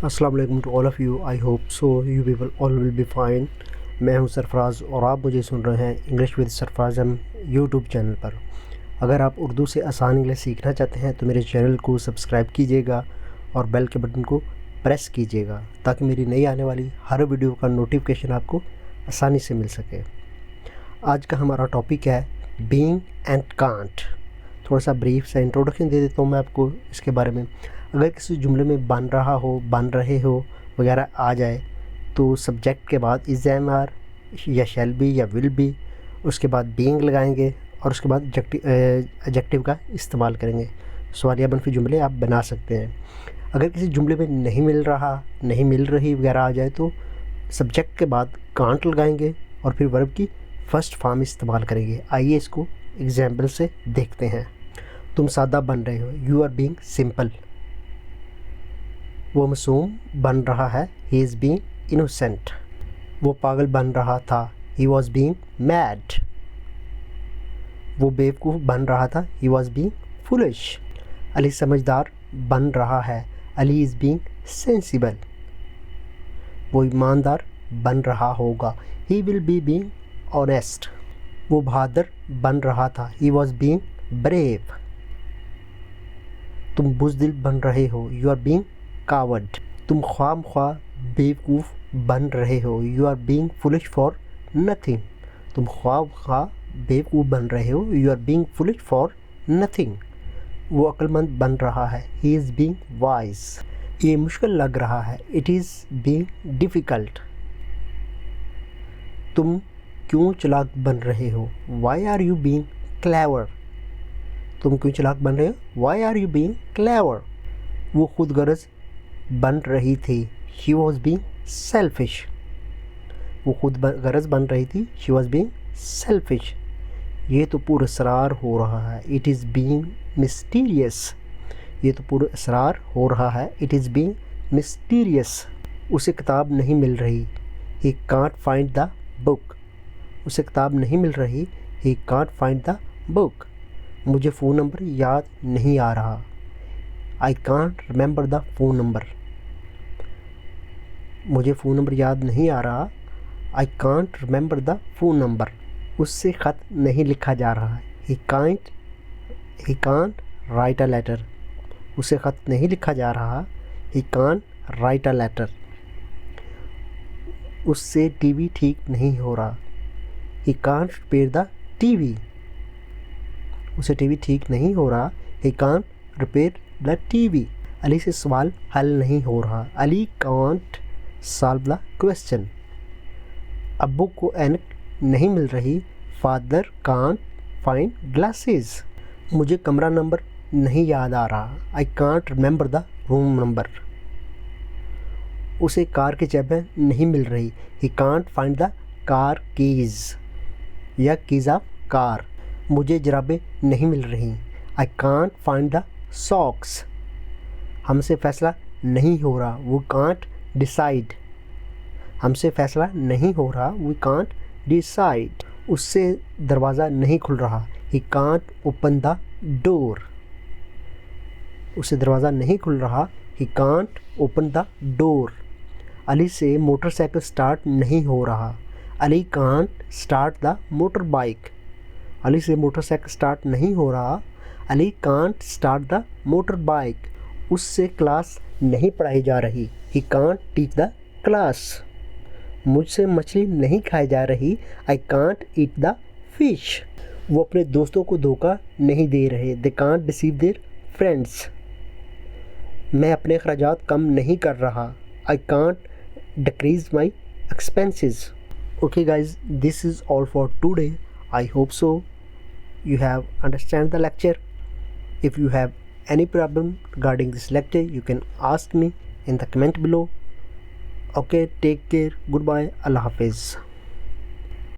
अस्सलाम वालेकुम to all of you. I hope so you people all will be fine. मैं हूं सरफराज और आप मुझे सुन रहे हैं इंग्लिश विद सरफराज हम यूट्यूब चैनल पर। अगर आप उर्दू से आसान इंग्लिश सीखना चाहते हैं तो मेरे चैनल को सब्सक्राइब कीजिएगा और बेल के बटन को प्रेस कीजिएगा ताकि मेरी नई आने वाली हर वीडियो का नोटिफिकेशन आपको आसानी से मिल सके। आज का हमारा टॉपिक है बीइंग एंड कांट। थोड़ा सा ब्रीफ सा इंट्रोडक्शन दे देता हूँ मैं आपको इसके बारे में। अगर किसी जुमले में बन रहा हो, बन रहे हो वगैरह आ जाए तो सब्जेक्ट के बाद इज़ एम आर या शैल बी या विल बी, उसके बाद बीइंग लगाएंगे और उसके बाद एडजेक्टिव का इस्तेमाल करेंगे। सवालिया मनफी जुमले आप बना सकते हैं। अगर किसी जुमले में नहीं मिल रहा, नहीं मिल रही वगैरह आ जाए तो सब्जेक्ट के बाद कांट लगाएंगे और फिर वर्ब की फ़र्स्ट फॉर्म इस्तेमाल करेंगे। आइए इसको एग्जाम्पल से देखते हैं। तुम सादा बन रहे हो, यू आर बीइंग सिंपल। वो मासूम बन रहा है, ही इज़ बीइंग इनोसेंट। वो पागल बन रहा था, ही वॉज बीइंग मैड। वो बेवकूफ़ बन रहा था, he was being foolish. Ali समझदार बन रहा है, अली इज़ बीइंग सेंसिबल। वो ईमानदार बन रहा होगा, he will be being honest. वो बहादुर बन रहा था, ही वॉज बीइंग ब्रेव। तुम बुज़दिल बन रहे हो, यू आर बीइंग कावर्ड। तुम ख्वाम बेवकूफ़ बन रहे हो, you are being foolish for nothing. तुम ख्वाम बेवकूफ़ बन रहे हो, you are being foolish for nothing. वो अक्लमंद बन रहा है, ही इज़ बीइंग वाइज। ये मुश्किल लग रहा है, इट इज़ बीइंग डिफ़िकल्ट। तुम क्यों चालाक बन रहे हो, why are you being clever. तुम क्यों चालाक बन रहे हो, why are you being clever. वो खुद गर्ज बन रही थी, शी वॉज बीइंग सेल्फिश। वो खुद गर्ज बन रही थी, शी वॉज बीइंग सेल्फिश। ये तो पुरअसरार हो रहा है, इट इज़ बीइंग मिस्टीरियस। ये तो पुरअसरार हो रहा है, इट इज़ बीइंग मिस्टीरियस। उसे किताब नहीं मिल रही, he can't find the book. उसे किताब नहीं मिल रही, he can't find the book. मुझे फ़ोन नंबर याद नहीं आ रहा, I can't remember the phone number. मुझे फ़ोन नंबर याद नहीं आ रहा, I can't remember the phone number. उससे ख़त नहीं लिखा जा रहा है, he can't write a letter. उसे ख़त नहीं लिखा जा रहा, he can't write a letter. उससे टीवी ठीक नहीं हो रहा, he can't repair the TV. उसे टीवी ठीक नहीं हो रहा, he can't repair the TV. Ali से सवाल हल नहीं हो रहा, Ali can't solve the question. अब्बू को ऐनक नहीं मिल रही, फादर कांट फाइंड ग्लासेस। मुझे कमरा नंबर नहीं याद आ रहा, I can't remember the room number. उसे कार की चाबियाँ नहीं मिल रही, he can't find the car keys या कीज़ ऑफ कार। मुझे जराबें नहीं मिल रही, I can't find the socks. हमसे फ़ैसला नहीं हो रहा, वो कांट डिसाइड। हमसे फ़ैसला नहीं हो रहा, वी कांट डिसाइड। उससे दरवाज़ा नहीं खुल रहा, he can't open the door. उससे दरवाज़ा नहीं खुल रहा, he can't open the door. Ali से मोटरसाइकिल स्टार्ट नहीं हो रहा, Ali can't start the motor bike. Ali से मोटरसाइकिल स्टार्ट नहीं हो रहा, Ali can't start the motor bike. उससे क्लास नहीं पढ़ाई जा रही, he can't teach the class. मुझसे मछली नहीं खाई जा रही, I can't eat the fish. वो अपने दोस्तों को धोखा नहीं दे रहे, they can't deceive their friends. मैं अपने अखराजात कम नहीं कर रहा, I can't decrease my expenses. Okay guys, this is all for today. I hope so you have understand the lecture. If you have any problem regarding this lecture, you can ask me in the comment below. Okay, take care, goodbye, Allah Hafiz.